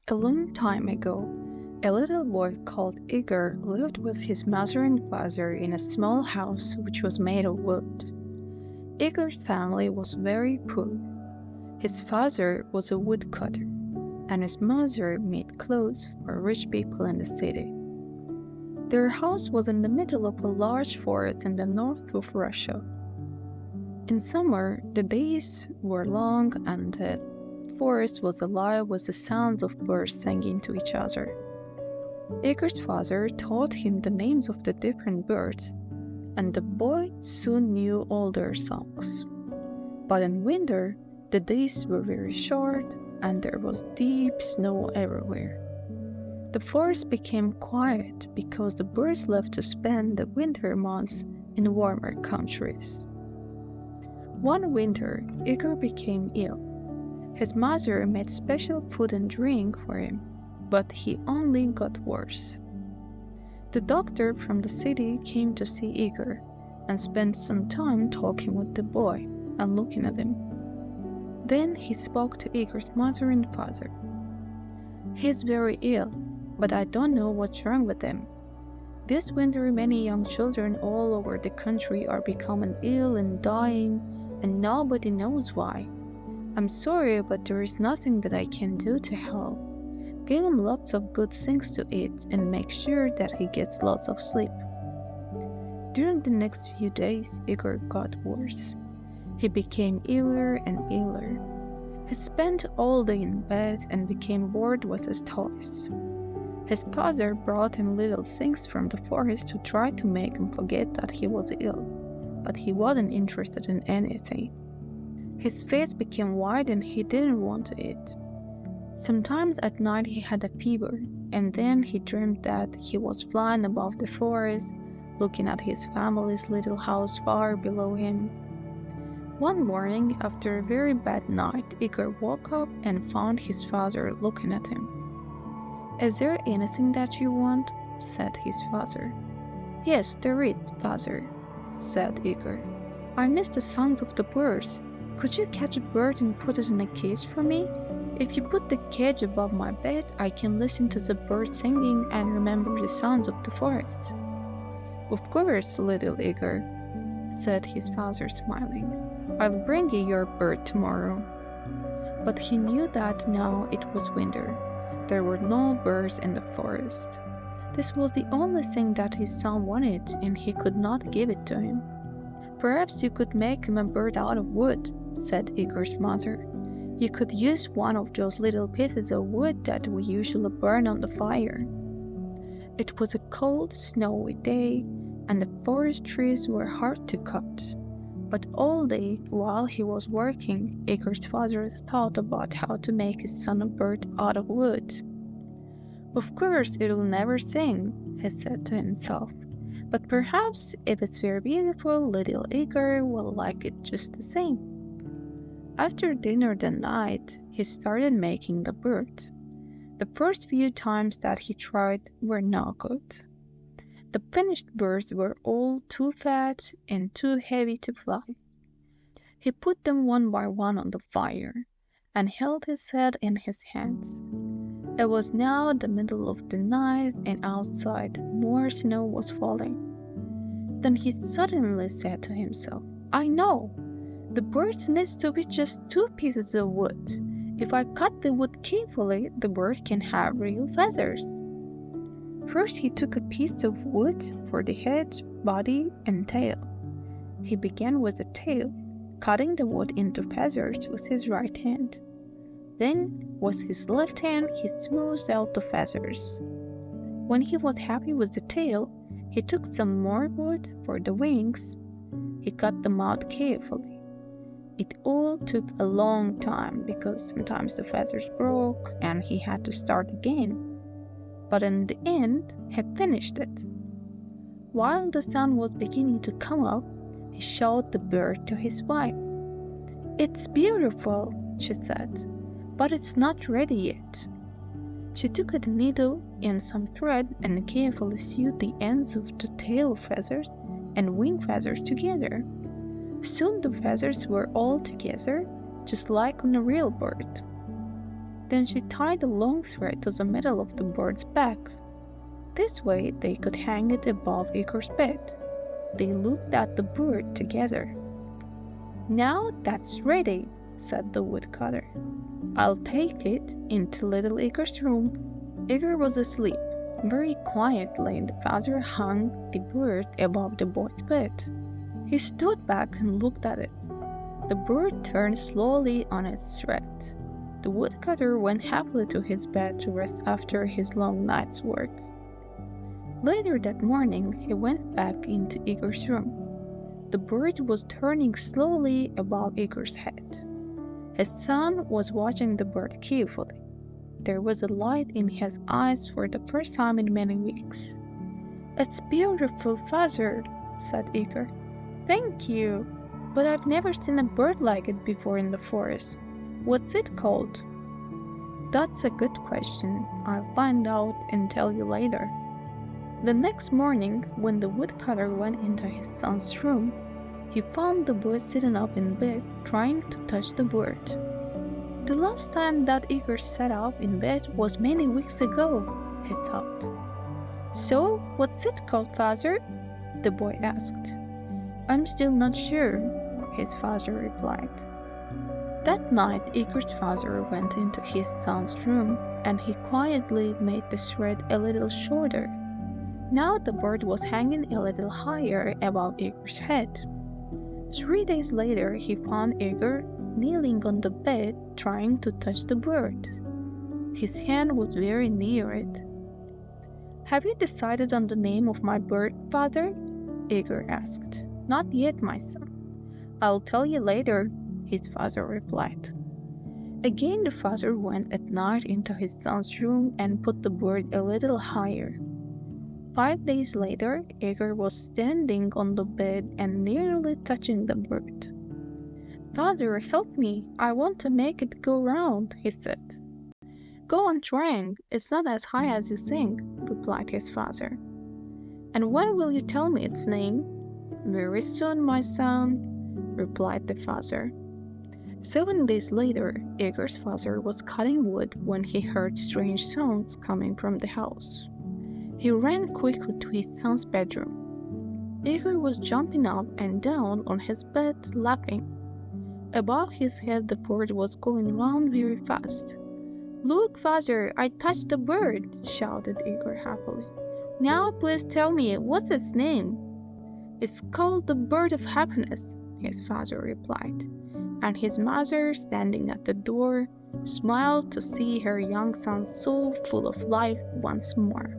A long time ago, a little boy called Igor lived with his mother and father in a small house which was made of wood. Igor's family was very poor. His father was a woodcutter, and his mother made clothes for rich people in the city. Their house was in the middle of a large forest in the north of Russia. In summer, the days were long and the forest was alive with the sounds of birds singing to each other. Igor's father taught him the names of the different birds, and the boy soon knew all their songs. But in winter, the days were very short and there was deep snow everywhere. The forest became quiet because the birds left to spend the winter months in warmer countries. One winter, Igor became ill. His mother made special food and drink for him, but he only got worse. The doctor from the city came to see Igor and spent some time talking with the boy and looking at him. Then he spoke to Igor's mother and father. "He's very ill, but I don't know what's wrong with him. This winter many young children all over the country are becoming ill and dying, and nobody knows why. I'm sorry, but there is nothing that I can do to help. Give him lots of good things to eat and make sure that he gets lots of sleep." During the next few days, Igor got worse. He became iller and iller. He spent all day in bed and became bored with his toys. His father brought him little things from the forest to try to make him forget that he was ill, but he wasn't interested in anything. His face became white and he didn't want to eat. Sometimes at night he had a fever, and then he dreamed that he was flying above the forest, looking at his family's little house far below him. One morning, after a very bad night, Igor woke up and found his father looking at him. "Is there anything that you want?" said his father. "Yes, there is, father," said Igor. "I miss the songs of the birds. Could you catch a bird and put it in a cage for me? If you put the cage above my bed, I can listen to the bird singing and remember the sounds of the forest." "Of course, little Igor," said his father, smiling. "I'll bring you your bird tomorrow." But he knew that now it was winter. There were no birds in the forest. This was the only thing that his son wanted, and he could not give it to him. "Perhaps you could make him a bird out of wood," said Igor's mother. "You could use one of those little pieces of wood that we usually burn on the fire." It was a cold, snowy day, and the forest trees were hard to cut. But all day, while he was working, Igor's father thought about how to make his son a bird out of wood. "Of course, it'll never sing," he said to himself. "But perhaps if it's very beautiful, little Igor will like it just the same." After dinner that night, he started making the bird. The first few times that he tried were not good. The finished birds were all too fat and too heavy to fly. He put them one by one on the fire and held his head in his hands. It was now the middle of the night and outside more snow was falling. Then he suddenly said to himself, "I know! The bird needs to be just 2 pieces of wood. If I cut the wood carefully, the bird can have real feathers." First he took a piece of wood for the head, body, and tail. He began with the tail, cutting the wood into feathers with his right hand. Then, with his left hand, he smoothed out the feathers. When he was happy with the tail, he took some more wood for the wings. He cut them out carefully. It all took a long time because sometimes the feathers broke and he had to start again. But in the end, he finished it. While the sun was beginning to come up, he showed the bird to his wife. "It's beautiful," she said, "but it's not ready yet." She took a needle and some thread and carefully sewed the ends of the tail feathers and wing feathers together. Soon the feathers were all together, just like on a real bird. Then she tied a long thread to the middle of the bird's back. This way they could hang it above Igor's bed. They looked at the bird together. "Now that's ready," said the woodcutter. "I'll take it into little Igor's room." Igor was asleep. Very quietly, the father hung the bird above the boy's bed. He stood back and looked at it. The bird turned slowly on its thread. The woodcutter went happily to his bed to rest after his long night's work. Later that morning, he went back into Igor's room. The bird was turning slowly above Igor's head. His son was watching the bird carefully. There was a light in his eyes for the first time in many weeks. "It's beautiful, father," said Igor. "Thank you, but I've never seen a bird like it before in the forest. What's it called?" "That's a good question. I'll find out and tell you later." The next morning, when the woodcutter went into his son's room, he found the boy sitting up in bed, trying to touch the bird. "The last time that Igor sat up in bed was many weeks ago," he thought. "So, what's it called, father?" the boy asked. "I'm still not sure," his father replied. That night, Igor's father went into his son's room, and he quietly made the thread a little shorter. Now the bird was hanging a little higher above Igor's head. 3 days later, he found Igor kneeling on the bed trying to touch the bird. His hand was very near it. "Have you decided on the name of my bird, father?" Igor asked. "Not yet, my son. I'll tell you later," his father replied. Again the father went at night into his son's room and put the bird a little higher. 5 days later, Igor was standing on the bed and nearly touching the bird. "Father, help me. I want to make it go round," he said. "Go on trying. It's not as high as you think," replied his father. "And when will you tell me its name?" "Very soon, my son," replied the father. 7 days later, Igor's father was cutting wood when he heard strange sounds coming from the house. He ran quickly to his son's bedroom. Igor was jumping up and down on his bed, laughing. Above his head, the bird was going round very fast. "Look, father, I touched the bird," shouted Igor happily. "Now please tell me, what's its name?" "It's called the bird of happiness," his father replied, and his mother, standing at the door, smiled to see her young son so full of life once more.